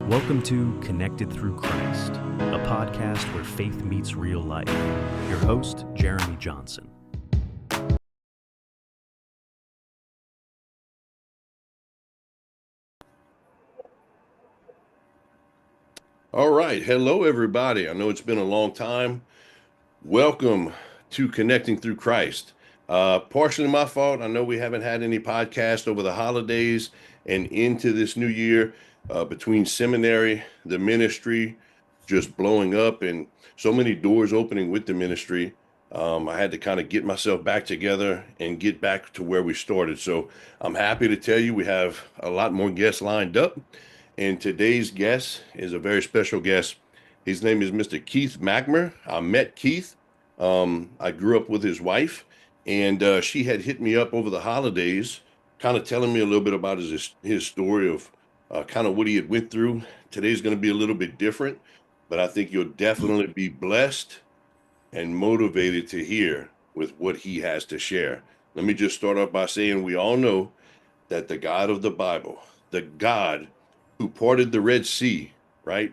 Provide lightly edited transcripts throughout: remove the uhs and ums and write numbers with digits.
Welcome to Connected Through Christ, a podcast where faith meets real life. Your host, Jeremy Johnson. All right. Hello, everybody. I know it's been a long time. Welcome to Connecting Through Christ. Partially my fault. I know we haven't had any podcast over the holidays and into this new year between seminary, the ministry just blowing up, and so many doors opening with the ministry. I had to kind of get myself back together and get back to where we started. So I'm happy to tell you we have a lot more guests lined up. And today's guest is a very special guest. His name is Mr. Keith Mackmer. I met Keith. I grew up with his wife, and she had hit me up over the holidays, kind of telling me a little bit about his story of kind of what he had went through. Today's going to be a little bit different, but I think you'll definitely be blessed and motivated to hear with what he has to share. Let me just start off by saying we all know that the God of the Bible, the God who parted the Red Sea, right?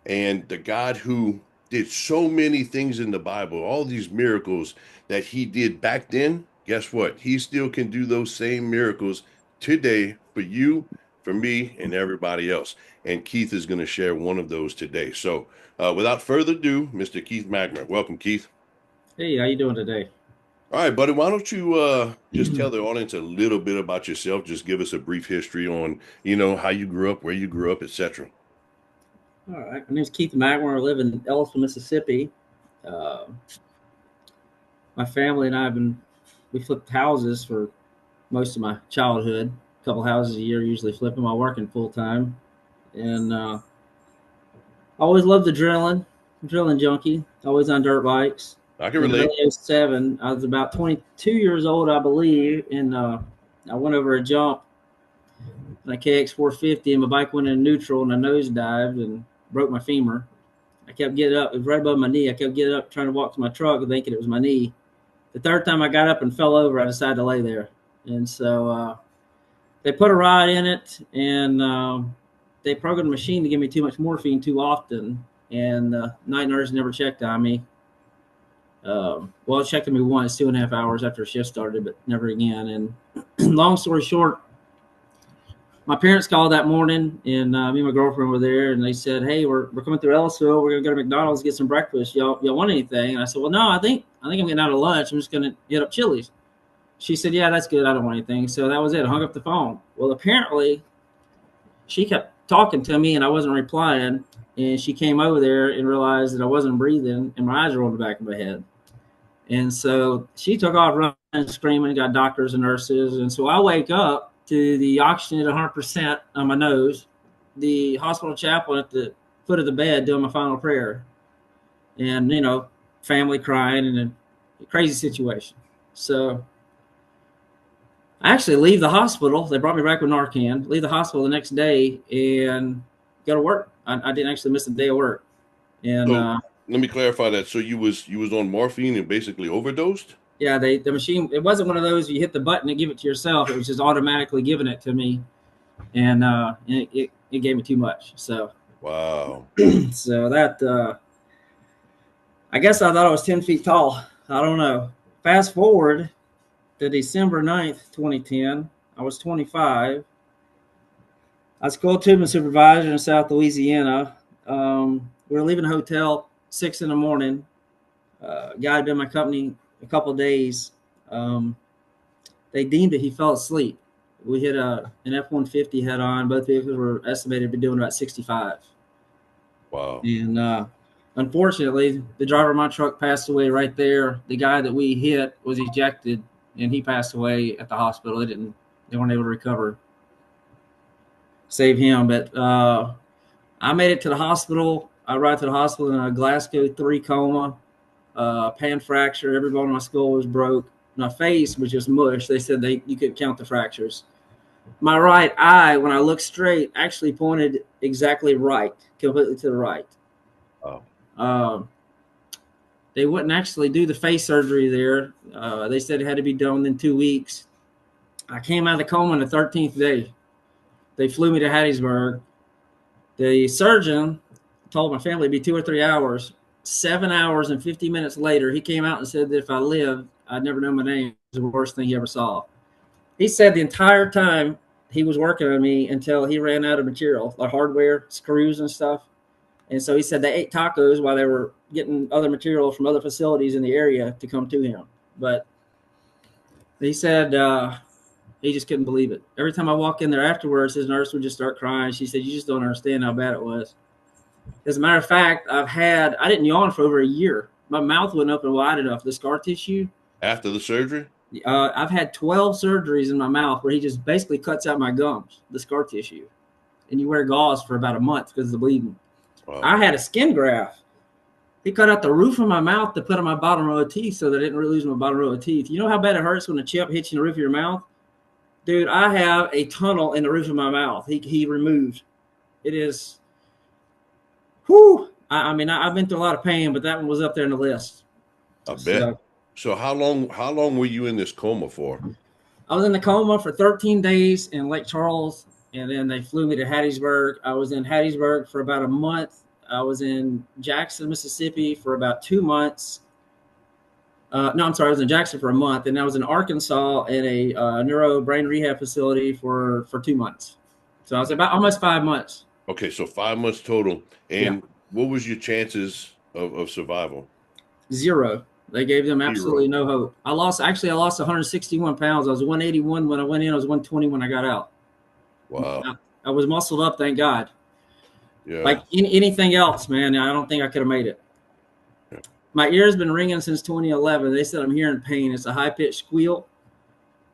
And the God who did so many things in the Bible, all these miracles that he did back then, guess what? He still can do those same miracles today for you, for me, and everybody else. And Keith is going to share one of those today. So without further ado, Mr. Keith Mackmer. Welcome, Keith. Hey, how you doing today? All right, buddy, why don't you just tell the audience a little bit about yourself? Just give us a brief history on, how you grew up, where you grew up, etc. All right, my name's Keith Mackmer. I live in Ellisville, Mississippi. My family and we flipped houses for most of my childhood. A couple houses a year, usually flipping while working full time. And I always loved the drilling junkie, always on dirt bikes. I can relate. In 2007, I was about 22 years old, I believe, and I went over a jump on a KX 450, and my bike went in neutral, and I nosedived and broke my femur. I kept getting up. It was right above my knee. I kept getting up, trying to walk to my truck, thinking it was my knee. The third time I got up and fell over, I decided to lay there. And so they put a rod in it, and they programmed a machine to give me too much morphine too often, and the night nurse never checked on me. It checked on me once, 2.5 hours after a shift started, but never again. And long story short, my parents called that morning, and me and my girlfriend were there, and they said, "Hey, we're coming through Ellisville. We're gonna go to McDonald's, get some breakfast. Y'all want anything?" And I said, "Well, no, I think I'm getting out of lunch. I'm just gonna hit up Chili's." She said, "Yeah, that's good. I don't want anything." So that was it. I hung up the phone. Well, apparently, she kept talking to me, and I wasn't replying. And she came over there and realized that I wasn't breathing, and my eyes were on the back of my head. And so she took off running, screaming, got doctors and nurses. And so I wake up to the oxygen at 100% on my nose, the hospital chaplain at the foot of the bed doing my final prayer, and, family crying, and a crazy situation. So I actually leave the hospital. They brought me back with Narcan, leave the hospital the next day and go to work. I didn't actually miss a day of work. And So let me clarify that. So you was on morphine and basically overdosed? Yeah, the machine, it wasn't one of those you hit the button and give it to yourself. It was just automatically giving it to me, and it gave me too much. So Wow. So that I guess I thought I was 10 feet tall. I don't know. Fast forward to December 9th, 2010. I was 25. I was coil tubing supervisor in South Louisiana. We were leaving a hotel 6 a.m. Guy had been in my company a couple of days. They deemed it he fell asleep. We hit an F-150 head on. Both vehicles were estimated to be doing about 65. Wow. And unfortunately, the driver of my truck passed away right there. The guy that we hit was ejected, and he passed away at the hospital. They weren't able to recover, save him. But I made it to the hospital. I arrived to the hospital in a Glasgow 3 coma. Pan fracture. Every bone in my skull was broke. My face was just mush. They said you could count the fractures. My right eye, when I looked straight, actually pointed exactly right, completely to the right. Oh. They wouldn't actually do the face surgery there. They said it had to be done in 2 weeks. I came out of the coma on the 13th day. They flew me to Hattiesburg. The surgeon told my family it'd be 2 or 3 hours. 7 hours and 50 minutes later, he came out and said that if I lived, I'd never know my name. It was the worst thing he ever saw. He said the entire time he was working on me until he ran out of material, like hardware, screws and stuff. And so he said they ate tacos while they were getting other material from other facilities in the area to come to him. But he said he just couldn't believe it. Every time I walk in there afterwards, his nurse would just start crying. She said, "You just don't understand how bad it was." As a matter of fact, I didn't yawn for over a year. My mouth wasn't open wide enough. The scar tissue. After the surgery? I've had 12 surgeries in my mouth where he just basically cuts out my gums, the scar tissue. And you wear gauze for about a month because of the bleeding. Wow. I had a skin graft. He cut out the roof of my mouth to put on my bottom row of teeth so that I didn't really lose my bottom row of teeth. You know how bad it hurts when a chip hits you in the roof of your mouth? Dude, I have a tunnel in the roof of my mouth. He removed. It is, whew. I mean, I've been through a lot of pain, but that one was up there in the list. I bet. So how long were you in this coma for? I was in the coma for 13 days in Lake Charles, and then they flew me to Hattiesburg. I was in Hattiesburg for about a month. I was in Jackson, Mississippi for about 2 months. I was in Jackson for a month, and I was in Arkansas in a neuro brain rehab facility for 2 months. So I was about almost 5 months. Okay, so 5 months total. And what was your chances of survival? 0. They gave them absolutely no hope. I lost 161 pounds. I was 181 when I went in. I was 120 when I got out. Wow. I was muscled up, thank God. Yeah. Like anything else, man, I don't think I could have made it. Yeah. My ear's been ringing since 2011. They said I'm hearing pain. It's a high-pitched squeal.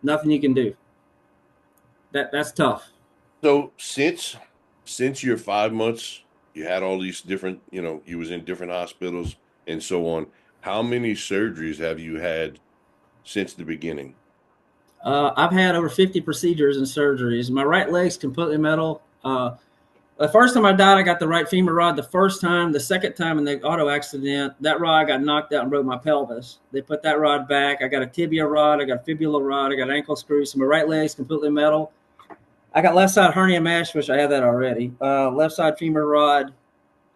Nothing you can do. That's tough. So since your 5 months, you had all these different, you was in different hospitals and so on. How many surgeries have you had since the beginning? I've had over 50 procedures and surgeries. My right leg's completely metal. The first time I died, I got the right femur rod the first time. The second time in the auto accident, that rod got knocked out and broke my pelvis. They put that rod back. I got a tibia rod. I got a fibula rod. I got ankle screws. So my right leg's completely metal. I got left side hernia mesh, which I had that already. Left side femur rod.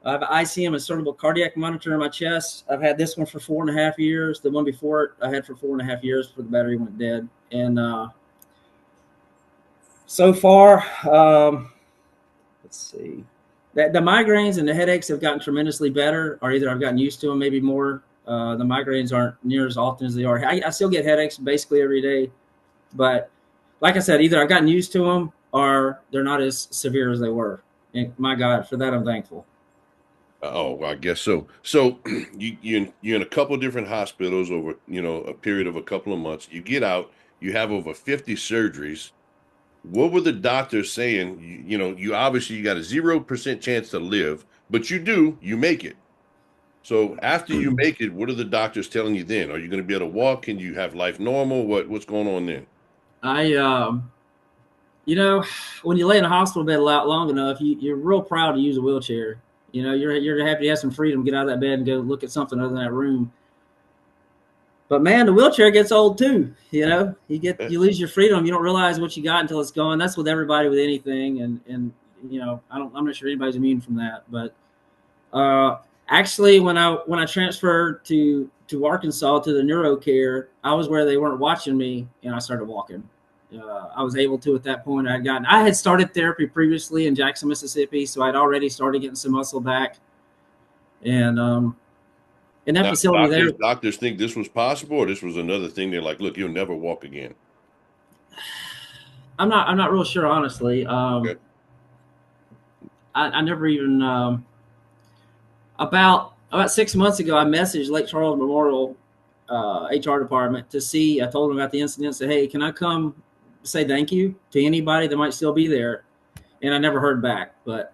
I have an ICM, a cerebral cardiac monitor in my chest. I've had this one for 4.5 years. The one before it, I had for 4.5 years before the battery went dead. And so far, let's see. The migraines and the headaches have gotten tremendously better, or either I've gotten used to them, maybe more. The migraines aren't near as often as they are. I still get headaches basically every day. But like I said, either I've gotten used to them or they're not as severe as they were. And my God, for that, I'm thankful. Oh, I guess so. So you're in a couple of different hospitals over, a period of a couple of months. You get out, you have over 50 surgeries. What were the doctors saying? You obviously you got a 0% chance to live, but you make it. So after you make it, what are the doctors telling you then? Are you going to be able to walk? Can you have life normal? What's going on then? When you lay in a hospital bed long enough, you're real proud to use a wheelchair. You're happy to have some freedom, get out of that bed and go look at something other than that room. But man, the wheelchair gets old too. You lose your freedom. You don't realize what you got until it's gone. That's with everybody with anything. And I'm not sure anybody's immune from that. But actually, when I transferred to Arkansas to the neuro care, I was where they weren't watching me, and I started walking. I was able to at that point. I had started therapy previously in Jackson, Mississippi, so I'd already started getting some muscle back. And in that facility, doctors think this was possible, or this was another thing. They're like, "Look, you'll never walk again." I'm not real sure, honestly. Okay. I never even about 6 months ago, I messaged Lake Charles Memorial HR department to see. I told them about the incident. Said, "Hey, can I come say thank you to anybody that might still be there?" And I never heard back. But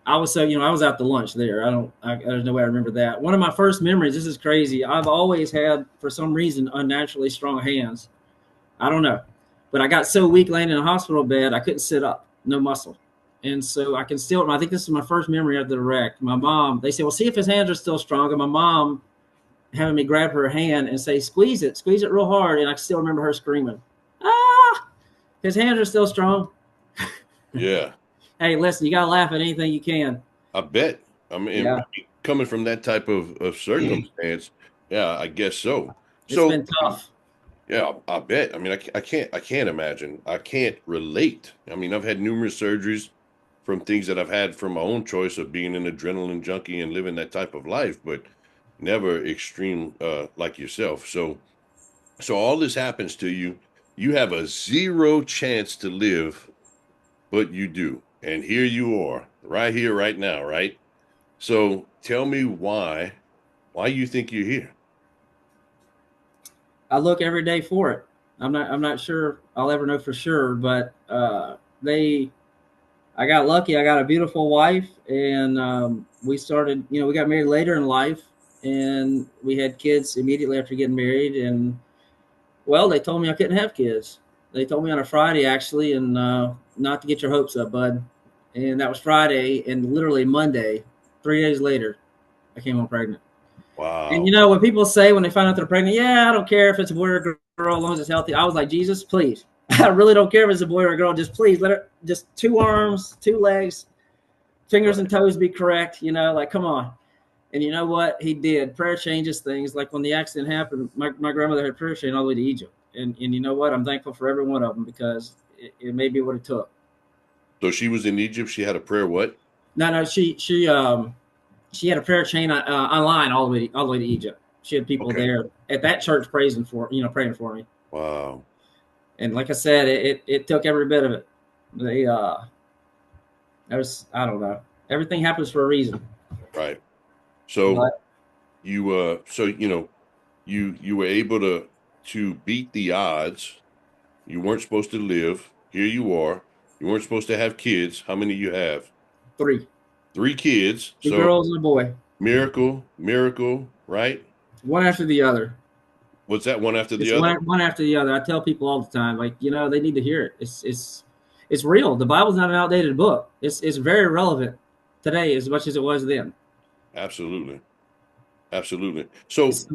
I was out to lunch there. There's no way I remember that. One of my first memories. This is crazy. I've always had, for some reason, unnaturally strong hands. I don't know, but I got so weak laying in a hospital bed, I couldn't sit up, no muscle. And so I think this is my first memory after the wreck. My mom, they said, "Well, see if his hands are still strong." And my mom having me grab her hand and say, squeeze it real hard. And I still remember her screaming, "Ah, his hands are still strong." Yeah. hey, listen, you gotta laugh at anything you can. I bet. I mean, Yeah, coming from that type of circumstance, yeah, I guess so. it's So, been tough. yeah, I bet. I mean, I can't imagine. I can't relate. I mean, I've had numerous surgeries from things that I've had from my own choice of being an adrenaline junkie and living that type of life, but never extreme like yourself. So all this happens to you. You have a zero chance to live, but you do. And here you are, right here, right now, right? So tell me why you think you're here. I look every day for it. I'm not sure I'll ever know for sure, but I got lucky. I got a beautiful wife, and we started. You know, we got married later in life, and we had kids immediately after getting married. And well, they told me I couldn't have kids. They told me on a Friday actually, and not to get your hopes up, bud. And that was Friday, and literally Monday, 3 days later, I came home pregnant. And you Wow. know, when people say when they find out they're pregnant, yeah, I don't care if it's a boy or a girl as long as it's healthy. I was like, Jesus, please. I really don't care if it's a boy or a girl. Just please let it, just 2 arms, 2 legs, fingers and Right. toes be correct. You know, like, come on. And you know what? He did. Prayer changes things. Like when the accident happened, my grandmother had prayer chain all the way to Egypt. And you know what? I'm thankful for every one of them because it may be what it took. So she was in Egypt. She had a prayer. What? No, she had a prayer chain online all the way to Egypt. She had people Okay. there at that church praising for praying for me. Wow. And like I said, it took every bit of it. They there was I don't know. Everything happens for a reason. Right. So But you were able to beat the odds. You weren't supposed to live. Here you are. You weren't supposed to have kids. How many you have? three, Three kids. two So girls and a boy, miracle, miracle, right? one after the other. What's that one after the It's other? one after the other. I tell people all the time, like they need to hear it. It's real. The Bible's not an outdated book. It's very relevant today as much as it was then. Absolutely. Absolutely. So It's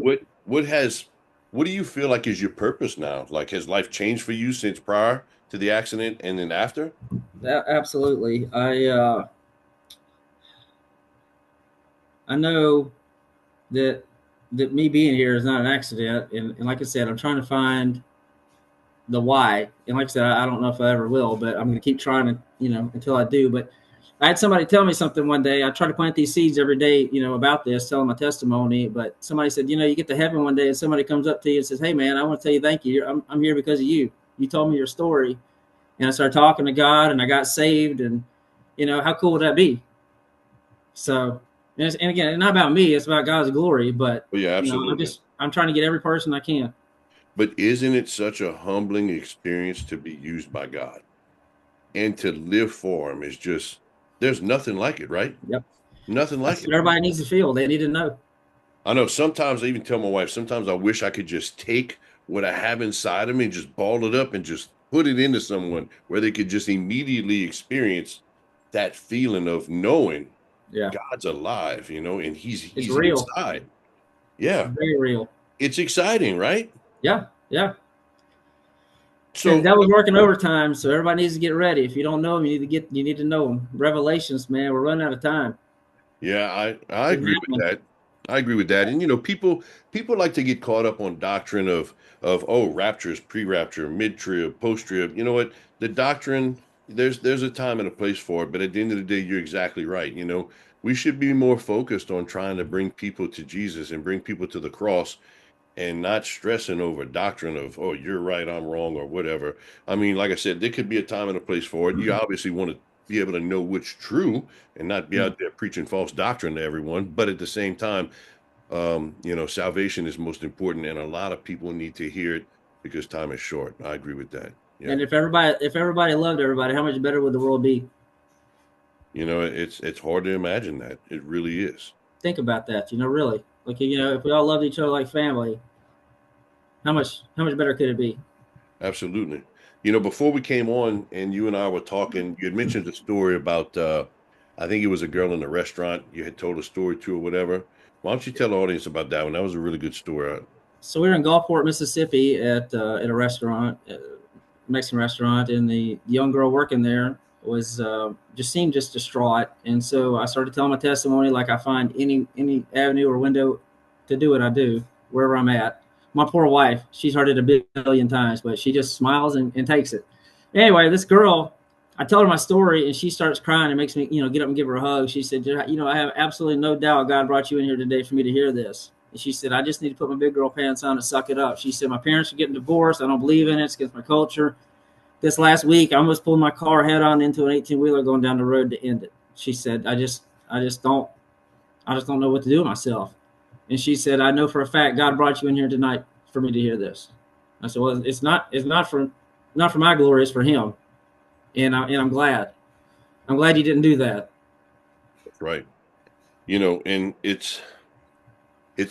what do you feel like is your purpose now? Like has life changed for you since prior to the accident and then after? absolutely. I know that me being here is not an accident, and like I said, I'm trying to find the why. And like I said, I don't know if I ever will, but I'm going to keep trying to, until I do. But I had somebody tell me something one day. I try to plant these seeds every day, about this, telling my testimony. But somebody said, you get to heaven one day and somebody comes up to you and says, hey, man, I want to tell you thank you. I'm here because of you. You told me your story. And I started talking to God and I got saved. And, how cool would that be? So, and again, it's not about me. It's about God's glory. But, Oh yeah, absolutely. I'm trying to get every person I can. But isn't it such a humbling experience to be used by God and to live for him is just there's nothing like it, right? Yep. Nothing like That's it. what everybody needs to feel. They need to know. I know sometimes I even tell my wife, sometimes I wish I could just take what I have inside of me and just ball it up and just put it into someone where they could just immediately experience that feeling of knowing Yeah. God's alive, and It's he's real. inside. It's Yeah. very real. It's exciting, right? Yeah. Yeah. And the So devil's working overtime, so everybody needs to get ready. If you don't know him, you need to know him. Revelations, man, we're running out of time. yeah, I It's agree with happening. that. I agree with that. And people like to get caught up on doctrine of rapture is pre-rapture, mid-trib, post-trib. You know what? The doctrine, there's a time and a place for it, but at the end of the day, you're exactly right. We should be more focused on trying to bring people to Jesus and bring people to the cross and not stressing over doctrine of, oh, you're right, I'm wrong, or whatever. I mean, like I said, there could be a time and a place for it. You obviously want to be able to know which true and not be Yeah. out there preaching false doctrine to everyone. But at the same time, salvation is most important, and a lot of people need to hear it because time is short. I agree with that. Yeah. And if everybody loved everybody, how much better would the world be? It's hard to imagine that. It really is. Think about that. Really, like if we all loved each other like family, how much better could it be? Absolutely. Before we came on and you and I were talking, you had mentioned a story about, I think it was a girl in a restaurant you had told a story to or whatever. Why don't you tell the audience about that one? That was a really good story. So we were in Gulfport, Mississippi, at a restaurant, Mexican restaurant, and the young girl working there was just seemed just distraught. And so I started telling my testimony like I find any avenue or window to do what I do wherever I'm at. My poor wife, she's heard it a billion times, but she just smiles and takes it. Anyway, this girl, I told her my story and she starts crying. It makes me, get up and give her a hug. She said, I have absolutely no doubt God brought you in here today for me to hear this. And she said, I just need to put my big girl pants on and suck it up. She said, my parents are getting divorced. I don't believe in it. It's against my culture. This last week, I almost pulled my car head on into an 18-wheeler going down the road to end it. She said, I just don't know what to do with myself. And she said, I know for a fact God brought you in here tonight for me to hear this. I said, well, it's not for my glory, it's for him. And I'm glad. I'm glad you didn't do that. That's right. And it's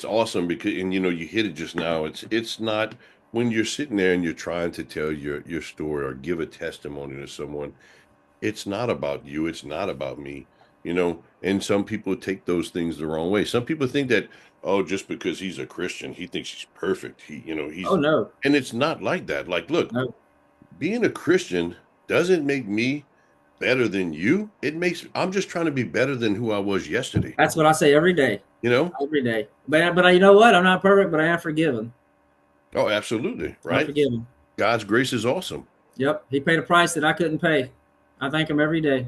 awesome because, and you hit it just now. It's not when you're sitting there and you're trying to tell your story or give a testimony to someone, it's not about you. It's not about me, and some people take those things the wrong way. Some people think that, oh, just because he's a Christian, he thinks he's perfect. He's, oh no. And it's not like that. Like, look, no. Being a Christian doesn't make me better than you. I'm just trying to be better than who I was yesterday. That's what I say every day. Every day. But you know what? I'm not perfect, but I am forgiven. Oh, absolutely. Right. I'm forgiven. God's grace is awesome. Yep. He paid a price that I couldn't pay. I thank him every day.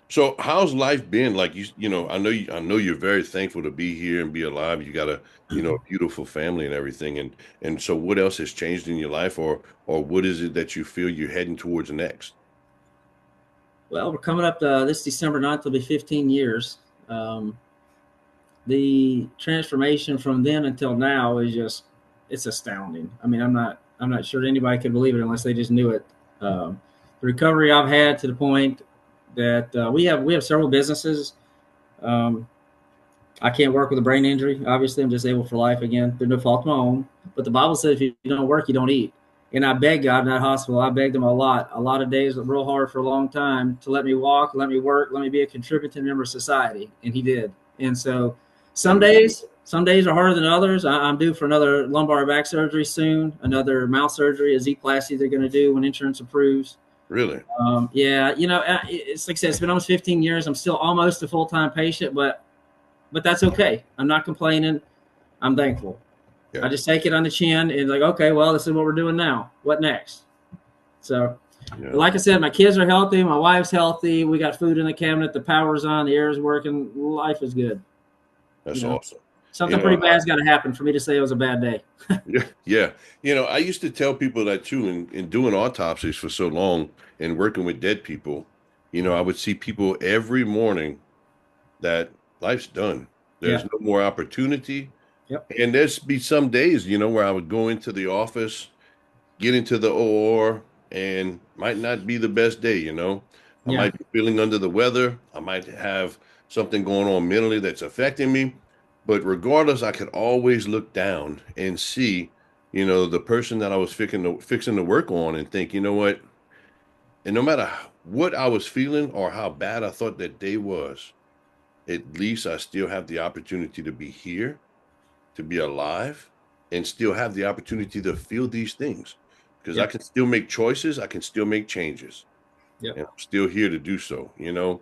So how's life been? Like, I know you're very thankful to be here and be alive. You got a beautiful family and everything. And so what else has changed in your life, or what is it that you feel you're heading towards next? Well, we're coming up this December 9th will be 15 years. The transformation from then until now is it's astounding. I mean, I'm not sure anybody could believe it unless they just knew it. The recovery I've had to the point that we have several businesses. I can't work with a brain injury. Obviously, I'm disabled for life again through no fault of my own. But the Bible says if you don't work, you don't eat. And I begged God in that hospital. I begged him a lot of days, real hard for a long time, to let me walk, let me work, let me be a contributing member of society. And he did. And so some days are harder than others. I'm due for another lumbar back surgery soon, another mouth surgery, a Z-plasty they're going to do when insurance approves. Really? Yeah. It's like I said, it's been almost 15 years. I'm still almost a full-time patient, but that's okay. I'm not complaining. I'm thankful. Yeah. I just take it on the chin and like, okay, well, this is what we're doing now. What next? So, like I said, my kids are healthy. My wife's healthy. We got food in the cabinet. The power's on. The air is working. Life is good. That's awesome. Something pretty bad's got to happen for me to say it was a bad day. Yeah. I used to tell people that too, in doing autopsies for so long and working with dead people, I would see people every morning that life's done. There's no more opportunity. Yep. And there's be some days, where I would go into the office, get into the OR, and might not be the best day, I might be feeling under the weather. I might have something going on mentally that's affecting me. But regardless, I could always look down and see, the person that I was fixing to work on and think, you know what? And no matter what I was feeling or how bad I thought that day was, at least I still have the opportunity to be here, to be alive, and still have the opportunity to feel these things, because I can still make choices. I can still make changes. Yeah. And I'm still here to do so, and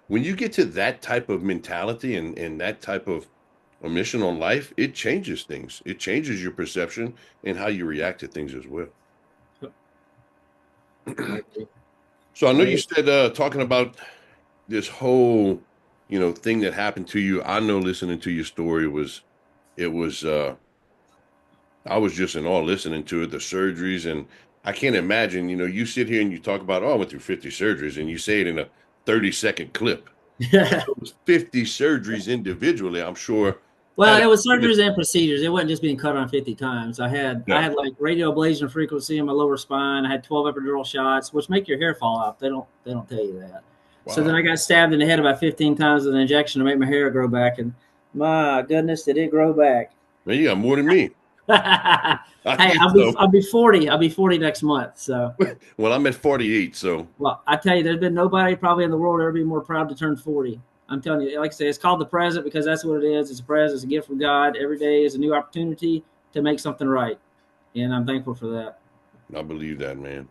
when you get to that type of mentality and that type of a mission on life, it changes things. It changes your perception and how you react to things as well. So I know you said, talking about this whole, thing that happened to you. I know listening to your story I was just in awe listening to it, the surgeries. And I can't imagine, you sit here and you talk about, I went through 50 surgeries, and you say it in a 30-second clip. Yeah. It was 50 surgeries individually, I'm sure. Well, it was surgeries and procedures. It wasn't just being cut on 50 times. I had like radio ablation frequency in my lower spine. I had 12 epidural shots, which make your hair fall off. They don't tell you that. Wow. So then I got stabbed in the head about 15 times with an injection to make my hair grow back. And my goodness, did it grow back. Man, you got more than me. Hey, I'll be 40. I'll be 40 next month. So. Well, I'm at 48. So. Well, I tell you, there's been nobody probably in the world ever be more proud to turn 40. I'm telling you, like I say, it's called the present because that's what it is. It's a present. It's a gift from God. Every day is a new opportunity to make something right. And I'm thankful for that. I believe that, man.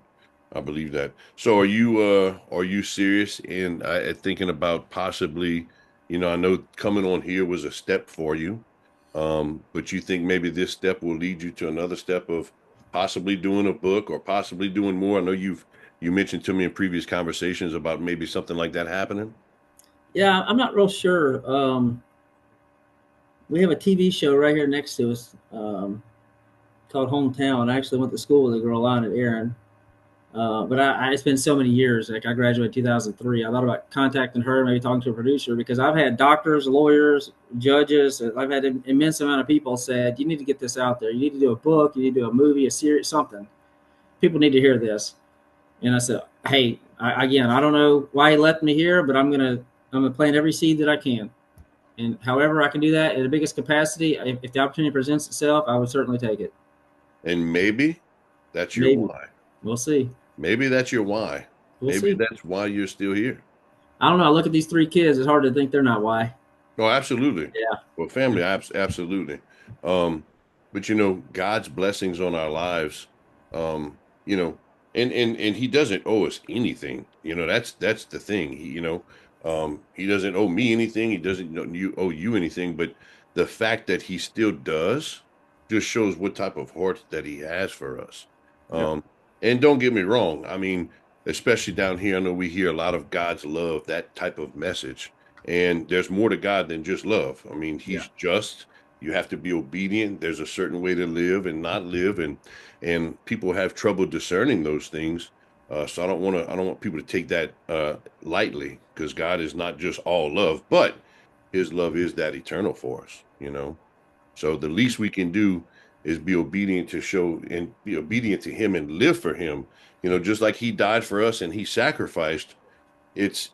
I believe that. So are you serious in thinking about possibly, I know coming on here was a step for you, but you think maybe this step will lead you to another step of possibly doing a book or possibly doing more? I know you mentioned to me in previous conversations about maybe something like that happening. Yeah, I'm not real sure. We have a TV show right here next to us called Hometown. I actually went to school with a girl on it, Erin. But it's been so many years. Like I graduated 2003. I thought about contacting her, maybe talking to a producer, because I've had doctors, lawyers, judges. I've had an immense amount of people said, you need to get this out there. You need to do a book. You need to do a movie, a series, something. People need to hear this. And I said, hey, again, I don't know why he left me here, but I'm gonna plant every seed that I can. And however I can do that at the biggest capacity, if the opportunity presents itself, I would certainly take it. And maybe that's your Maybe. why. We'll see. Maybe that's your why. We'll Maybe see. that's why you're still here. I don't know. I look at these three kids. It's hard to think they're not why. Oh, absolutely. Yeah. Well, family, absolutely. But God's blessings on our lives, um, you know, and He doesn't owe us anything. That's the thing. He doesn't owe me anything. He doesn't owe you anything. But the fact that He still does just shows what type of heart that He has for us. Yep. And don't get me wrong. I mean, especially down here, I know we hear a lot of God's love, that type of message. And there's more to God than just love. I mean, Yeah. He's just. You have to be obedient. There's a certain way to live and not live, and people have trouble discerning those things. So I don't want people to take that lightly, because God is not just all love, but His love is that eternal for us. So the least we can do is be obedient and be obedient to Him and live for Him. Just like He died for us and He sacrificed. It's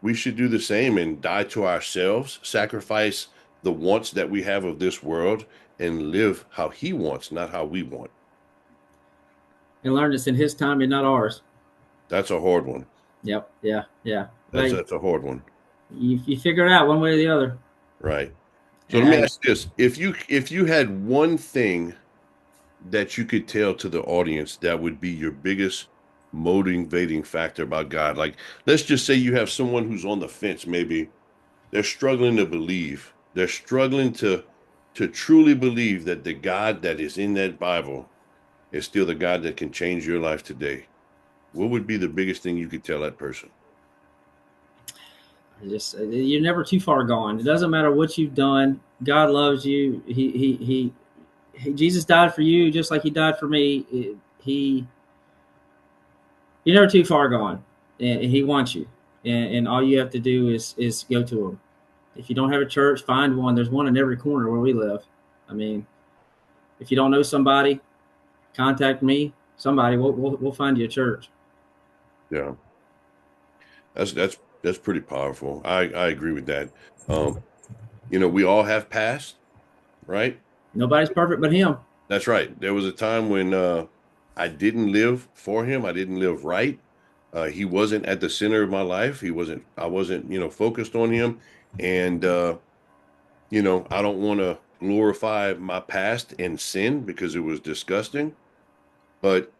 we should do the same and die to ourselves, sacrifice the wants that we have of this world, and live how He wants, not how we want. And learn it's in His time and not ours. That's a hard one. Yep. Yeah. Yeah. That's a hard one. You figure it out one way or the other. Right. So And let me ask this: if you had one thing that you could tell to the audience that would be your biggest motivating factor about God, like let's just say you have someone who's on the fence, maybe they're struggling to believe. They're struggling to truly believe that the God that is in that Bible is still the God that can change your life today. What would be the biggest thing you could tell that person? You're never too far gone. It doesn't matter what you've done. God loves you. Jesus died for you just like He died for me. You're never too far gone, and He wants you. And all you have to do is go to Him. If you don't have a church, find one. There's one in every corner where we live. I mean, if you don't know somebody, contact me. Somebody, we'll find you a church. Yeah, that's pretty powerful. I agree with that. We all have past, right? Nobody's perfect but Him. That's right. There was a time when I didn't live for Him. I didn't live right. He wasn't at the center of my life. I wasn't, focused on Him. And, I don't want to glorify my past and sin because it was disgusting, but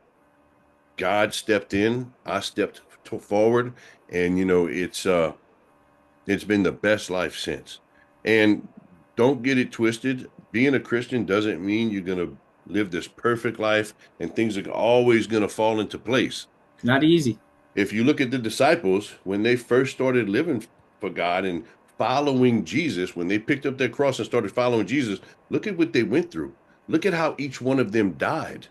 God stepped in, I stepped forward, and, it's been the best life since. And don't get it twisted. Being a Christian doesn't mean you're going to live this perfect life and things are always going to fall into place. It's not easy. If you look at the disciples, when they first started living for God and following Jesus, when they picked up their cross and started following Jesus, look at what they went through. Look at how each one of them died.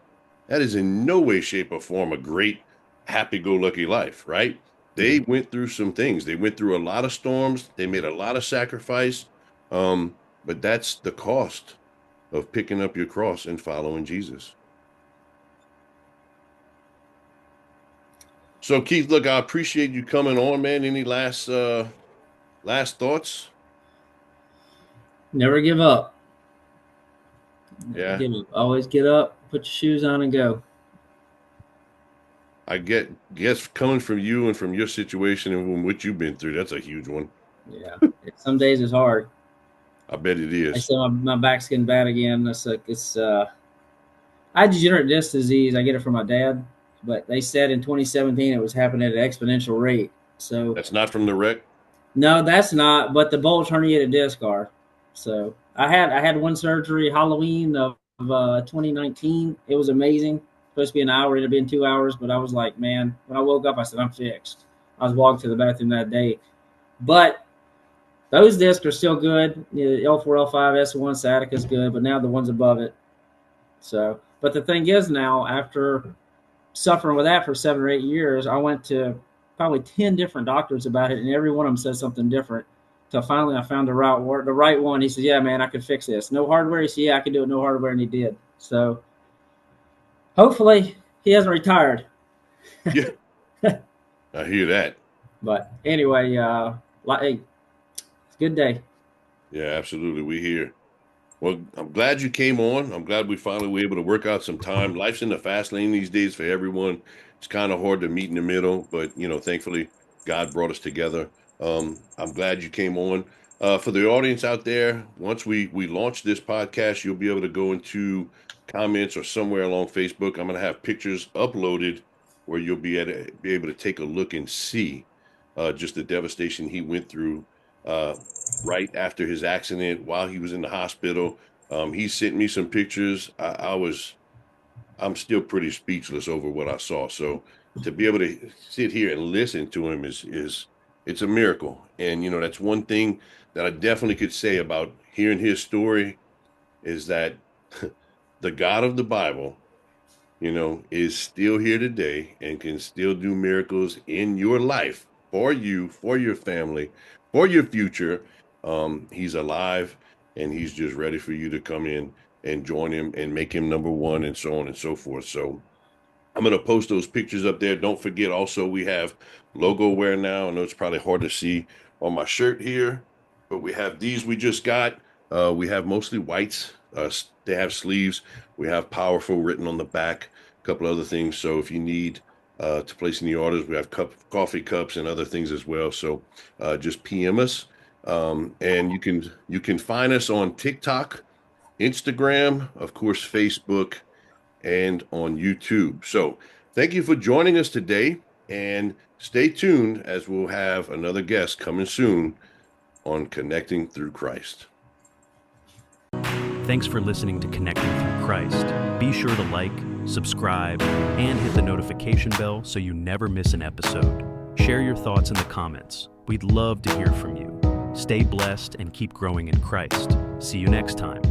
That is in no way, shape, or form a great, happy-go-lucky life, right? They went through some things. They went through a lot of storms. They made a lot of sacrifice. But that's the cost of picking up your cross and following Jesus. So Keith, look, I appreciate you coming on, man. Any last thoughts? Never give up. Yeah. Always get up, put your shoes on, and go. I guess coming from you and from your situation and from what you've been through, that's a huge one. Yeah. Some days it's hard. I bet it I is. said my back's getting bad again. I had degenerative disc disease. I get it from my dad. but they said in 2017 it was happening at an exponential rate. So That's not from the wreck? no, that's not. But the bulge herniated disc are. So I had one surgery Halloween of 2019. It was amazing. Supposed to be an hour, it had been 2 hours, but I was like, man, when I woke up, I said, I'm fixed. I was walking to the bathroom that day. But those discs are still good. L4, L5, S1, sciatica is good, but now the ones above it. So, but the thing is now, after suffering with that for 7 or 8 years, I went to probably 10 different doctors about it, and every one of them said something different. So finally, I found the right one. He said, "Yeah, man, I can fix this. No hardware." He said, "Yeah, I can do it. No hardware," and he did. So hopefully, he hasn't retired. Yeah, I hear that. But anyway, hey, it's a good day. Yeah, absolutely. We hear. Well, I'm glad you came on. I'm glad we finally were able to work out some time. Life's in the fast lane these days for everyone. It's kind of hard to meet in the middle, but thankfully God brought us together. I'm glad you came on. For the audience out there, once we launch this podcast, you'll be able to go into comments or somewhere along Facebook. I'm going to have pictures uploaded where you'll be able to take a look and see just the devastation he went through right after his accident while he was in the hospital. He sent me some pictures. I'm still pretty speechless over what I saw. So to be able to sit here and listen to him is it's a miracle. And that's one thing that I definitely could say about hearing his story is that the God of the Bible, is still here today and can still do miracles in your life for you, for your family, for your future. He's alive and he's just ready for you to come in and join him and make him number one and so on and so forth. So I'm going to post those pictures up there. Don't forget also we have logo wear now. I know it's probably hard to see on my shirt here, but we have these we just got. We have mostly whites. They have sleeves. We have powerful written on the back, a couple other things. So if you need to place any orders, we have coffee cups and other things as well. So just PM us. And you can find us on TikTok, Instagram, of course, Facebook, and on YouTube. So thank you for joining us today, and stay tuned as we'll have another guest coming soon on Connecting Through Christ. Thanks for listening to Connecting Through Christ. Be sure to like, subscribe, and hit the notification bell so you never miss an episode. Share your thoughts in the comments. We'd love to hear from you. Stay blessed and keep growing in Christ. See you next time.